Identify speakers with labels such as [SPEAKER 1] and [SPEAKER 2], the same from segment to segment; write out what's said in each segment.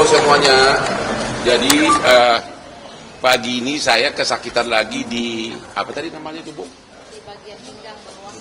[SPEAKER 1] semuanya. Jadi pagi ini saya kesakitan lagi di apa tadi namanya itu Bu?
[SPEAKER 2] Di bagian pinggang bawah.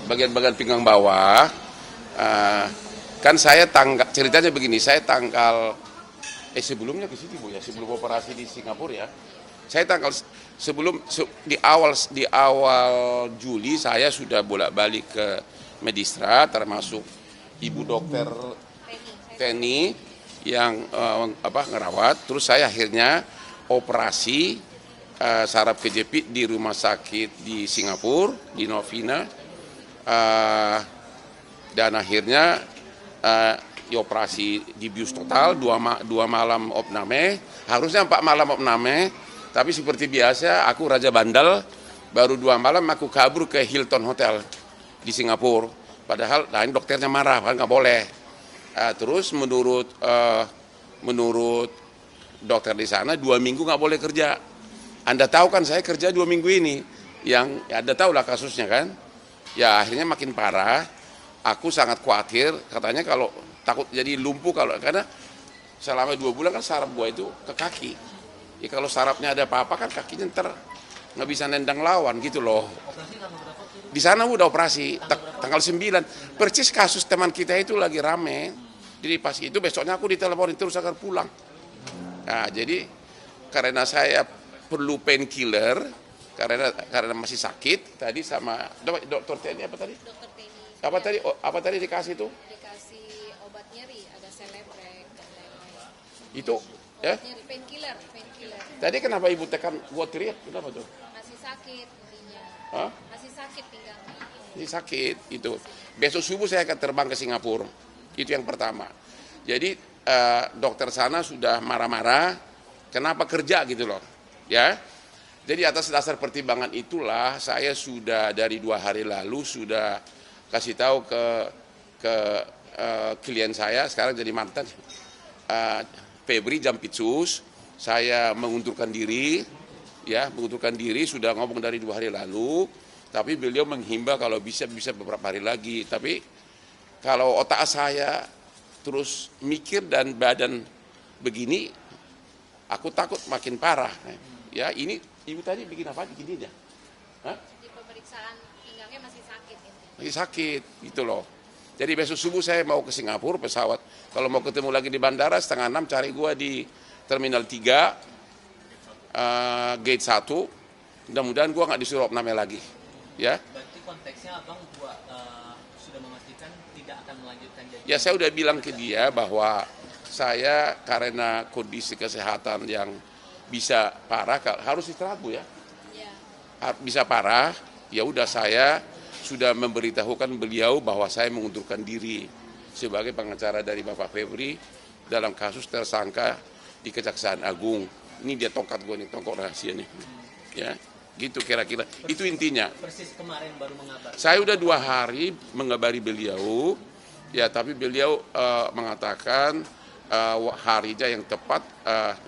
[SPEAKER 1] Bagian pinggang bawah. Kan saya ceritanya begini, saya sebelumnya ke situ Bu ya, sebelum operasi di Singapura ya. Saya di awal Juli saya sudah bolak-balik ke Medistra, termasuk Ibu Dokter Teni yang ngerawat. Terus saya akhirnya operasi saraf kejepit di rumah sakit di Singapura, di Novena, dan akhirnya dioperasi di bius total, dua malam opname, harusnya 4 malam opname, tapi seperti biasa aku raja bandel, baru 2 malam aku kabur ke Hilton Hotel di Singapura, padahal dokternya marah, kan nggak boleh. Terus menurut dokter di sana 2 minggu nggak boleh kerja. Anda tahu kan saya kerja 2 minggu ini, yang Anda tahu lah kasusnya kan. Ya akhirnya makin parah. Aku sangat khawatir, katanya kalau takut jadi lumpuh karena selama 2 bulan kan saraf gua itu ke kaki. Ya kalau sarafnya ada apa-apa kan kakinya nggak bisa nendang lawan gitu loh. Di sana udah operasi tanggal 9. Persis kasus teman kita itu lagi rame. Jadi pas itu besoknya aku diteleponin terus agar pulang. Nah, jadi karena saya perlu painkiller karena masih sakit tadi sama dokter Teni apa tadi?
[SPEAKER 2] Dokter Teni.
[SPEAKER 1] Apa tadi dikasih itu?
[SPEAKER 2] Dikasih obat nyeri, ada Celebrek dan lain-lain.
[SPEAKER 1] Itu ya?
[SPEAKER 2] Nyeri painkiller.
[SPEAKER 1] Tadi kenapa ibu tekan gua teriak? Kenapa tuh?
[SPEAKER 2] Masih sakit intinya.
[SPEAKER 1] Hah?
[SPEAKER 2] Masih sakit pinggangnya.
[SPEAKER 1] Ini sakit itu. Besok subuh saya akan terbang ke Singapura. Itu yang pertama. Jadi dokter sana sudah marah-marah. Kenapa kerja gitu loh, ya? Jadi atas dasar pertimbangan itulah saya sudah dari 2 hari lalu sudah kasih tahu ke klien saya sekarang jadi mantan Febri Jampitsus, saya mengundurkan diri, ya mengundurkan diri sudah ngomong dari 2 hari lalu. Tapi beliau menghimbau kalau bisa beberapa hari lagi. Tapi kalau otak saya terus mikir dan badan begini, aku takut makin parah. Ya ini ibu tadi bikin apa? Begini aja. Hah?
[SPEAKER 2] Di pemeriksaan pinggangnya masih sakit.
[SPEAKER 1] Masih sakit gitu loh. Jadi besok subuh saya mau ke Singapura pesawat. Kalau mau ketemu lagi di bandara 5:30 cari gua di Terminal 3 Gate 1. Mudah-mudahan gua nggak disuruh opname lagi. Ya.
[SPEAKER 3] Berarti konteksnya abang sudah memastikan tidak akan melanjutkan jadi.
[SPEAKER 1] Ya saya udah bilang ke dia bahwa saya karena kondisi kesehatan yang bisa parah harus istirahat Bu ya.
[SPEAKER 2] Ya.
[SPEAKER 1] Bisa parah, ya udah saya sudah memberitahukan beliau bahwa saya mengundurkan diri sebagai pengacara dari Bapak Febri dalam kasus tersangka di Kejaksaan Agung. Ini dia tongkat gue nih, tongkat rahasia nih. Ya. Gitu kira-kira, itu intinya.
[SPEAKER 3] Persis kemarin baru mengabar.
[SPEAKER 1] Saya udah 2 hari mengabari beliau, ya tapi beliau mengatakan harinya yang tepat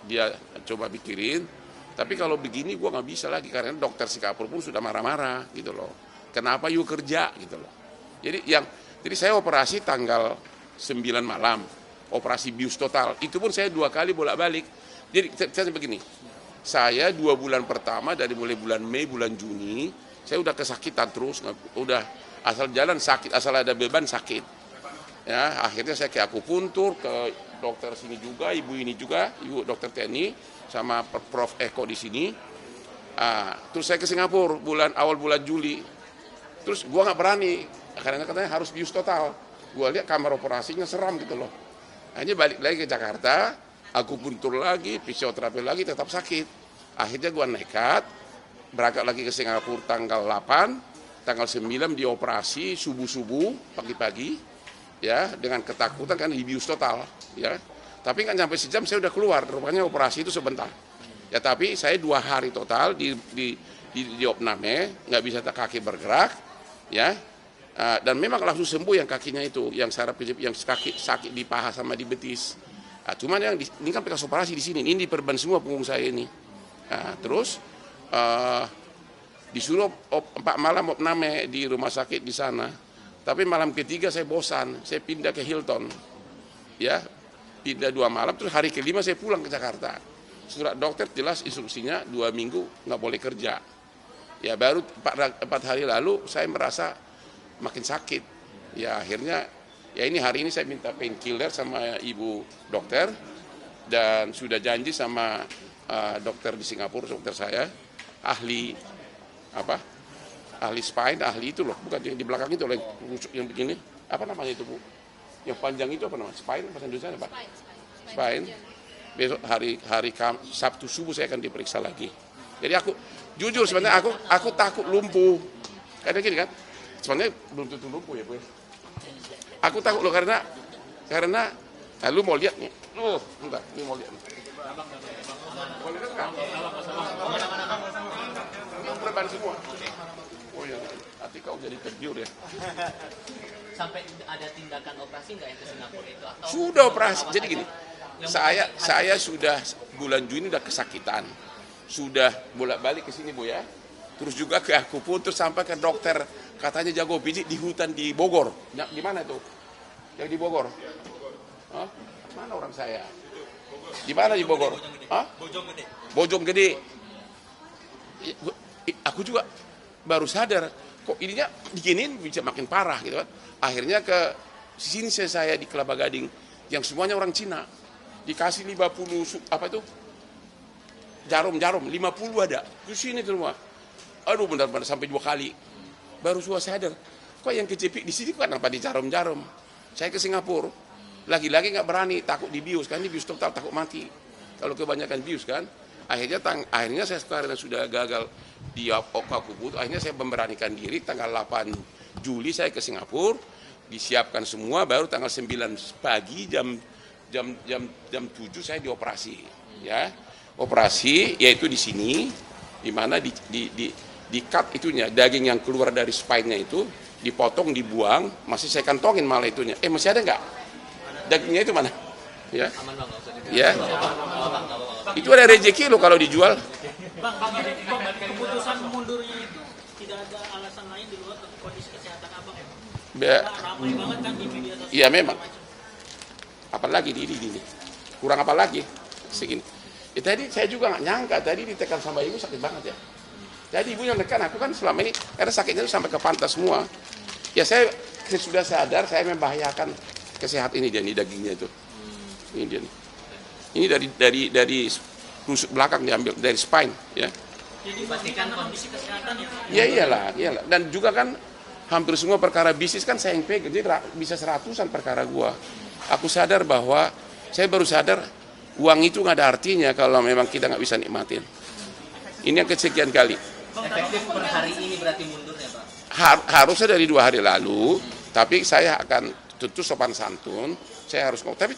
[SPEAKER 1] dia coba pikirin. Tapi kalau begini gua nggak bisa lagi karena dokter Singapura pun sudah marah-marah gitu loh. Kenapa you kerja gitu loh. Jadi saya operasi tanggal 9 malam, operasi bius total. Itu pun saya 2 kali bolak-balik. Jadi saya begini. Saya 2 bulan pertama dari mulai bulan Mei, bulan Juni, saya udah kesakitan terus, udah asal jalan sakit, asal ada beban sakit. Ya, akhirnya saya ke akupuntur, ke dokter sini juga, ibu ini juga, ibu dokter Teni, sama Prof Eko di sini. Terus saya ke Singapura awal bulan Juli. Terus gua nggak berani, karena katanya harus bius total. Gua lihat kamar operasinya seram gitu loh. Akhirnya balik lagi ke Jakarta. Akupuntur lagi, fisioterapi lagi, tetap sakit. Akhirnya gue nekat, berangkat lagi ke Singapura tanggal 8, tanggal 9 dioperasi subuh-subuh, pagi-pagi, ya dengan ketakutan kan bius total, ya. Tapi nggak sampai sejam saya udah keluar, rupanya operasi itu sebentar. Ya tapi saya 2 hari total di opname, nggak bisa kaki bergerak, ya. Dan memang langsung sembuh yang kakinya itu, yang saraf yang sakit di paha sama di betis. Cuman yang ini kan bekas operasi di sini, ini diperban semua punggung saya ini. Terus disuruh 4 malam opname di rumah sakit di sana. Tapi malam ketiga saya bosan, saya pindah ke Hilton. Ya, pindah 2 malam, terus hari kelima saya pulang ke Jakarta. Surat dokter jelas instruksinya 2 minggu nggak boleh kerja. Ya baru 4 hari lalu saya merasa makin sakit. Ya akhirnya, ya ini hari ini saya minta painkiller sama ibu dokter, dan sudah janji sama dokter di Singapura, dokter saya, ahli spine, ahli itu loh, bukan yang di belakang itu loh, yang begini, apa namanya itu Bu? Yang panjang itu apa namanya? Spine, bahasa Indonesia apa? Spine. Besok hari Sabtu subuh saya akan diperiksa lagi. Jadi aku jujur sebenarnya aku takut lumpuh. Karena gini kan, sebenarnya belum tentu lumpuh ya Bu. Aku takut loh karena lu mau lihat nih. Bentar, ini mau lihat nih. Boleh kan? Berban semua. Oh ya, hati kau jadi tergiur ya.
[SPEAKER 3] Sampai ada tindakan operasi nggak yang ke Singapura itu? Atau
[SPEAKER 1] Sudah operasi. Jadi gini, saya sudah bulan Juni udah kesakitan. Sudah bolak-balik ke sini Bu ya. Terus juga ke akupuntur sampai ke dokter katanya jago pijit di hutan di Bogor. Di mana itu? Yang di Bogor. Hah? Mana orang saya? Di mana di Bogor? Hah? Bojonggede. Aku juga baru sadar kok ininya diginin bisa makin parah gitu kan. Akhirnya ke sini saya di Kelapa Gading yang semuanya orang Cina. Dikasih 50 apa itu? Jarum 50 ada. Di sini semua. Aduh benar-benar sampai 2 kali. Baru sadar. Kok yang kecepik di sini kenapa di jarum-jarum? Saya ke Singapura. Lagi-lagi nggak berani, takut dibius kan, dibius total takut mati. Kalau kebanyakan bius kan, akhirnya saya sekarang sudah gagal di akupuntur, akhirnya saya memberanikan diri tanggal 8 Juli saya ke Singapura, disiapkan semua, baru tanggal 9 pagi jam 7 saya dioperasi, ya. Operasi yaitu di sini, di mana di cut itunya, daging yang keluar dari spine-nya itu dipotong, dibuang, masih saya kantongin malah itunya. Masih ada nggak? Dagingnya itu mana? Ya.
[SPEAKER 3] aman Bang, nggak usah
[SPEAKER 1] Ya. Itu ada rezeki lo kalau dijual.
[SPEAKER 4] Bang, keputusan mundurnya itu tidak ada alasan lain di luar kondisi kesehatan abang ya? Ramai banget kan di media sosial.
[SPEAKER 1] Iya memang. Apalagi ini. Kurang apa lagi? Segini. Tadi saya juga nggak nyangka, tadi ditekan sama ibu sakit banget ya. Jadi ibu yang tekan aku kan selama ini, karena sakitnya itu sampai ke pantas semua. Ya saya sudah sadar saya membahayakan kesehatan ini dagingnya itu. Ini dia. Ini dari rusuk belakang diambil dari spine ya.
[SPEAKER 4] Jadi pastikan kondisi kesehatan
[SPEAKER 1] Ya
[SPEAKER 4] ya.
[SPEAKER 1] iyalah. Dan juga kan hampir semua perkara bisnis kan saya yang pegang. Jadi bisa 100-an perkara gua. Aku sadar bahwa saya baru sadar uang itu nggak ada artinya kalau memang kita nggak bisa nikmatin. Ini yang kesekian kali.
[SPEAKER 3] efektif per hari ini berarti mundurnya Pak?
[SPEAKER 1] Harusnya dari 2 hari lalu, tapi saya akan tentu sopan santun. Saya harus ngomong. Tapi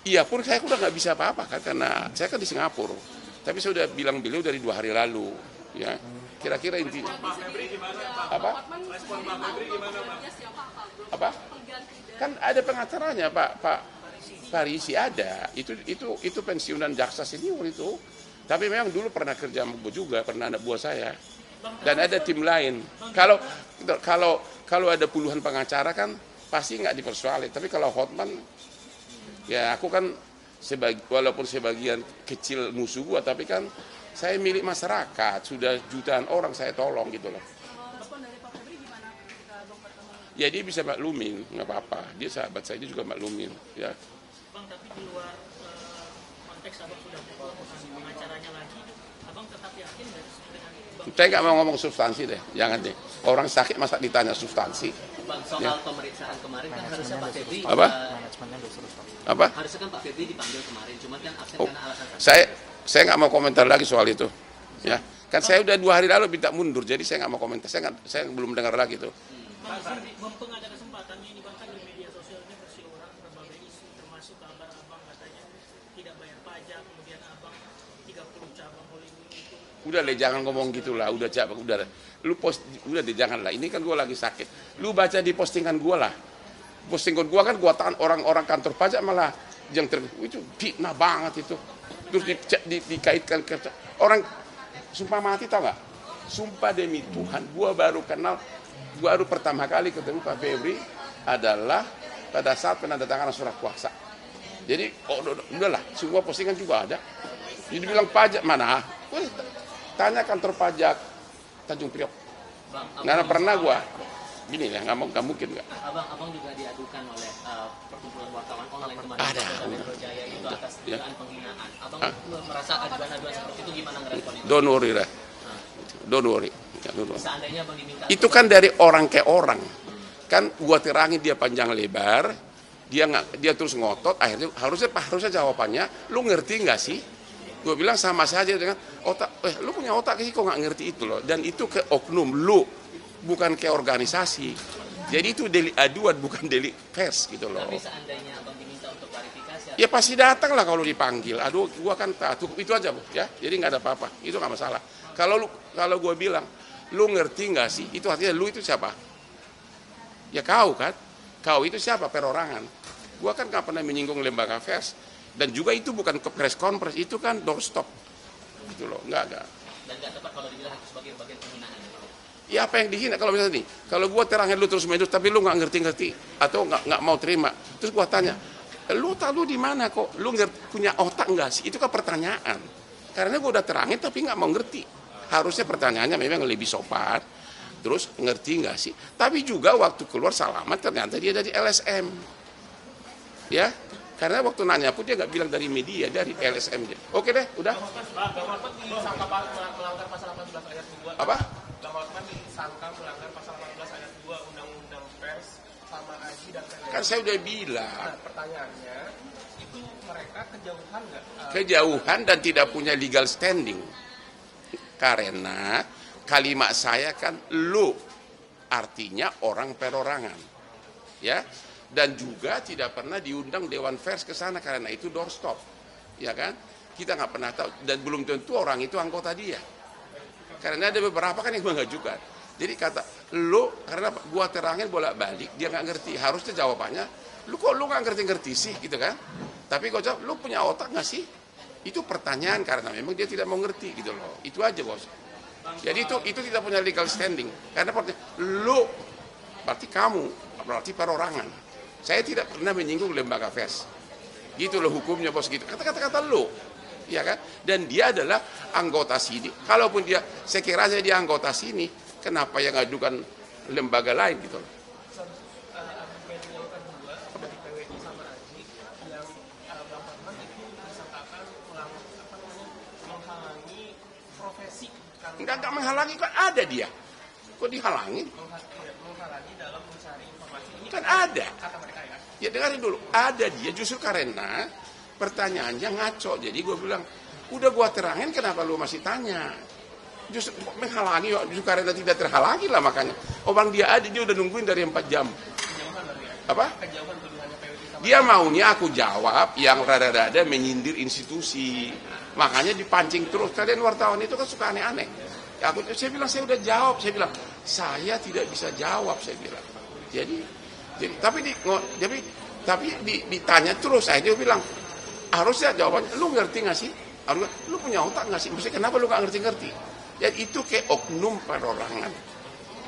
[SPEAKER 1] iya pun saya udah nggak bisa apa-apa kan karena saya kan di Singapura. Tapi saya udah bilang beliau dari 2 hari lalu, ya. Kira-kira intinya. Apa? Apa? Kan ada pengacaranya Pak Parisi ada. Itu pensiunan jaksa senior itu. Tapi memang dulu pernah kerja sama gue juga, pernah anak buah saya. Dan ada tim lain. Kalau ada puluhan pengacara kan pasti nggak dipersoalin. Tapi kalau Hotman, ya aku kan walaupun sebagian kecil musuh gua, tapi kan saya milik masyarakat, sudah jutaan orang saya tolong gitu loh.
[SPEAKER 4] Respon dari Pak Febri gimana ketika Bang bertemu?
[SPEAKER 1] Ya dia bisa maklumin, nggak apa-apa. Dia sahabat saya, dia juga maklumin. Ya.
[SPEAKER 4] Bang, tapi di luar konteks abang sudah pengacaranya lagi, abang tetap yakin dari dengan Bang?
[SPEAKER 1] Saya nggak mau ngomong substansi deh, jangan deh. Orang sakit masa ditanya substansi.
[SPEAKER 3] Bang, soal pemeriksaan kemarin kan harusnya Pak Febri
[SPEAKER 1] Apa? Apa?
[SPEAKER 3] harusnya kan Pak Febri dipanggil kemarin, cuman kan absen karena alasan sakit.
[SPEAKER 1] Saya nggak mau komentar lagi soal itu. Ya, kan saya udah 2 hari lalu minta mundur, jadi saya nggak mau komentar. Saya belum dengar lagi tuh.
[SPEAKER 4] Bang, mumpung ada kesempatan ini, Bang, kan di media sosialnya berseliweran berbagai isu, termasuk kabar abang katanya tidak bayar pajak, kemudian abang 30 cabang Hollywood itu.
[SPEAKER 1] Udah deh, jangan ngomong gitulah. Udah udah deh, janganlah. Ini kan gue lagi sakit. Lu baca di postingan gue lah. Postingan gue kan gue tahan orang-orang kantor pajak malah yang itu fitnah banget itu. Terus dikaitkan ke orang sumpah mati, tau nggak? Sumpah demi Tuhan, gue baru pertama kali ketemu Pak Febri adalah pada saat penandatanganan surat kuasa. Jadi udahlah, semua postingan juga ada. Jadi bilang pajak mana? Tanya kantor pajak Tanjung Priok. Nggak pernah gua. Gini ya, nggak mungkin nggak.
[SPEAKER 3] Abang juga diadukan oleh perkumpulan wartawan online kemarin.
[SPEAKER 1] Ada.
[SPEAKER 3] Metro Jaya itu atas dugaan penghinaan. Abang merasa aduan-aduan seperti itu gimana ngeresponnya?
[SPEAKER 1] Don't worry lah. Don't worry.
[SPEAKER 3] Seandainya abang diminta.
[SPEAKER 1] Itu kan dari orang ke orang. Kan gua terangin dia panjang lebar, dia terus ngotot, akhirnya harusnya jawabannya, lu ngerti nggak sih? Gue bilang sama saja dengan otak, lu punya otak sih kok nggak ngerti itu loh. Dan itu ke oknum lu, bukan ke organisasi. Jadi itu delik aduan, bukan delik pers gitu loh.
[SPEAKER 3] Tapi seandainya abang diminta untuk klarifikasi.
[SPEAKER 1] Ya pasti datang lah kalau dipanggil. Aduh, gua kan tak cukup itu aja, Bu, ya. Jadi nggak ada apa-apa, itu nggak masalah. Kalau gue bilang, lu ngerti nggak sih? Itu artinya lu itu siapa? Ya kau kan? Kau itu siapa? Perorangan. Gua kan nggak pernah menyinggung lembaga pers. Dan juga itu bukan ke press conference, itu kan doorstop. Gitu loh, enggak.
[SPEAKER 3] Dan nggak tepat kalau dibilang itu sebagai bagian penghinaan.
[SPEAKER 1] Ya apa yang dihina kalau misalnya nih, kalau gua terangin lu terus main tapi lu nggak ngerti-ngerti atau nggak mau terima, terus gua tanya, lu tahu di mana kok? Lu punya otak nggak sih? Itu kan pertanyaan. Karena gua udah terangin tapi nggak mau ngerti. Harusnya pertanyaannya memang lebih sopan. Terus ngerti nggak sih? Tapi juga waktu keluar salaman ternyata dia dari LSM. Ya, karena waktu nanya pun dia nggak bilang dari media, dari LSM dia. Oke deh, udah.
[SPEAKER 5] Bang Mahfud disangka melanggar pasal 18 ayat 2.
[SPEAKER 1] Apa?
[SPEAKER 5] Bang Mahfud disangka melanggar pasal 18 ayat 2 Undang-Undang Pers sama Aji dan Kalian.
[SPEAKER 1] Kan saya udah bilang.
[SPEAKER 5] Nah, pertanyaannya, itu mereka kejauhan nggak?
[SPEAKER 1] Kejauhan dan tidak punya legal standing. Karena kalimat saya kan lu, artinya orang perorangan. Ya. Dan juga tidak pernah diundang Dewan Pers ke sana karena itu doorstop, ya kan? Kita nggak pernah tahu dan belum tentu orang itu anggota dia. Karena ada beberapa kan yang mengajukan. Jadi kata lu karena gua terangin bolak-balik dia nggak ngerti. Harusnya jawabannya, lu nggak ngerti-ngerti sih, gitu kan? Tapi kau jawab, lu punya otak nggak sih? Itu pertanyaan karena memang dia tidak mau ngerti gitu loh. Itu aja bos. Jadi itu tidak punya legal standing. Karena lu berarti kamu berarti perorangan. Saya tidak pernah menyinggung lembaga pers. Gitu loh hukumnya bos gitu. Kata-kata lo. Ya kan? Dan dia adalah anggota sini. Kalaupun saya kira saja dia anggota sini, kenapa yang ngajukan lembaga lain gitu loh.
[SPEAKER 5] Argumen yang kedua dari PWI sama Aji yang Bang Fatman itu disangkakan menghalangi profesi.
[SPEAKER 1] Enggak menghalangi, kan ada dia. Kok dihalangi?
[SPEAKER 5] Menghalangi dalam mencari informasi. Ini
[SPEAKER 1] Kan ada.
[SPEAKER 5] kata mereka ya.
[SPEAKER 1] Ya dengarin dulu, ada dia justru karena pertanyaannya ngaco. Jadi gue bilang, udah gue terangin kenapa lu masih tanya? Justru menghalangi, justru karena tidak terhalangi lah makanya. Orang dia ada, dia udah nungguin dari 4 jam.
[SPEAKER 5] Kejauhan berarti ya.
[SPEAKER 1] Apa?
[SPEAKER 5] Kejauhan tuduhannya PWI sama
[SPEAKER 1] Dia maunya aku jawab yang rada-rada menyindir institusi. Makanya dipancing terus. Kalian wartawan itu kan suka aneh-aneh. Ya, saya bilang, saya udah jawab. Saya bilang, saya tidak bisa jawab, saya bilang. Tapi ditanya terus, dia bilang, harusnya jawabannya, lu ngerti nggak sih? Harusnya, lu punya otak nggak sih? Maksudnya kenapa lu nggak ngerti-ngerti? Dan itu kayak oknum perorangan.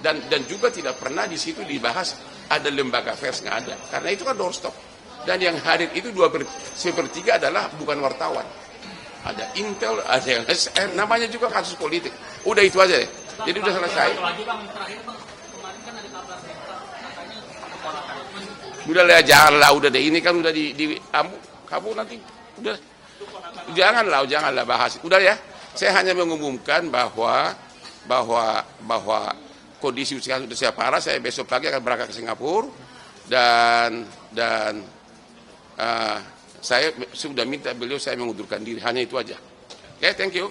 [SPEAKER 1] Dan juga tidak pernah di situ dibahas ada lembaga pers, nggak ada. Karena itu kan doorstop. Dan yang hadir itu 2/3 adalah bukan wartawan. Ada Intel, ada yang LSM, namanya juga kasus politik. Udah itu aja deh. Jadi udah selesai.
[SPEAKER 3] Lagi bang, terakhir bang, kemarin kan ada kabar berita katanya keponakan.
[SPEAKER 1] Udah lah, janganlah, udah deh. Ini kan udah di kamu nanti udah. Janganlah bahas. Udah ya. Saya hanya mengumumkan bahwa kondisi sekarang sudah parah. Saya besok pagi akan berangkat ke Singapura dan saya sudah minta beliau saya mengundurkan diri. Hanya itu aja. Oke, thank you.